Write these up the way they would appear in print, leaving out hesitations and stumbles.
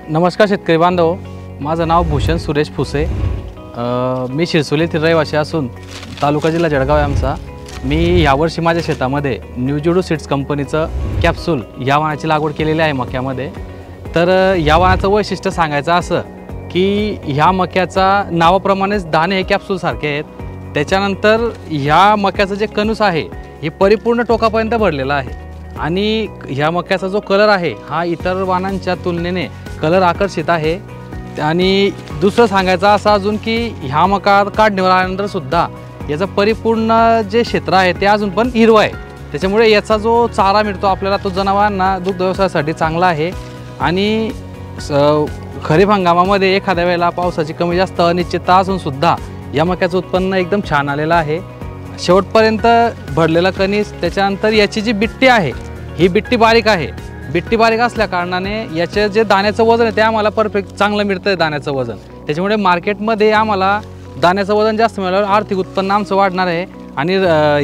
नमस्कार शेतकरी बांधव, माझं नाव भूषण सुरेश फुसे। मी शिरसोली येथील रहिवासी असून तालुका जिल्हा जळगाव आहे आमचा। मी यावर्षी माझ्या शेतामध्ये न्यूजिडो सीड्स कंपनीचं कॅप्सूल या वाणाची लागवड केलेली आहे मक्यामध्ये। तर या वाणाचं वैशिष्ट्य सांगायचं असं की ह्या मक्याचा नावाप्रमाणेच दाणे हे कॅप्सूल सारखे आहेत। त्याच्यानंतर ह्या मक्याचं जे कणूस आहे हे परिपूर्ण टोकापर्यंत भरलेलं आहे आणि ह्या मक्याचा जो कलर आहे हा इतर वाणांच्या तुलनेने कलर आकर्षित आहे। आणि दुसरं सांगायचं असं अजून की ह्या मका काढणीवर आल्यानंतर सुद्धा याचं परिपूर्ण जे क्षेत्र आहे ते अजून पण हिरवं आहे। त्याच्यामुळे याचा जो चारा मिळतो आपल्याला तो जनावरांना दुग्ध व्यवसायासाठी चांगला आहे। आणि खरीप हंगामामध्ये एखाद्या वेळेला पावसाची कमी जास्त अनिश्चितता असून सुद्धा या मक्याचं उत्पन्न एकदम छान आलेलं आहे। शेवटपर्यंत भरलेलं कणीस, त्याच्यानंतर याची जी बिट्टी आहे ही बिट्टी बारीक आहे। बिट्टी बारीक असल्या कारणाने याचे जे दाण्याचं वजन आहे ते आम्हाला परफेक्ट चांगलं मिळतं आहे दाण्याचं वजन। त्याच्यामुळे मार्केटमध्ये आम्हाला दाण्याचं वजन जास्त मिळाल्यावर आर्थिक उत्पन्न आमचं वाढणार आहे। आणि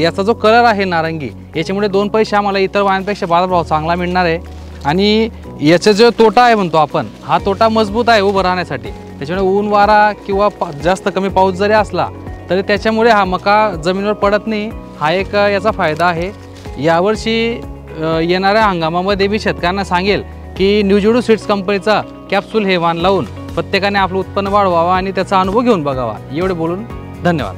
याचा जो कलर आहे नारंगी, याच्यामुळे 2 पैसे आम्हाला इतर वाणांपेक्षा बाजारभाव चांगला मिळणार आहे। आणि याचा जो तोटा आहे म्हणतो आपण, हा तोटा मजबूत आहे उभं राहण्यासाठी। त्याच्यामुळे ऊन वारा किंवा जास्त कमी पाऊस जरी असला तरी त्याच्यामुळे हा मका जमिनीवर पडत नाही, हा एक याचा फायदा आहे। यावर्षी येणाऱ्या हंगामामध्ये मी शेतकऱ्यांना सांगेल की न्यूजिडो सीड्स कंपनीचा कॅप्सूल हे वाण लावून प्रत्येकाने आपलं उत्पन्न वाढवावं आणि त्याचा अनुभव घेऊन बघावा। एवढे बोलून धन्यवाद।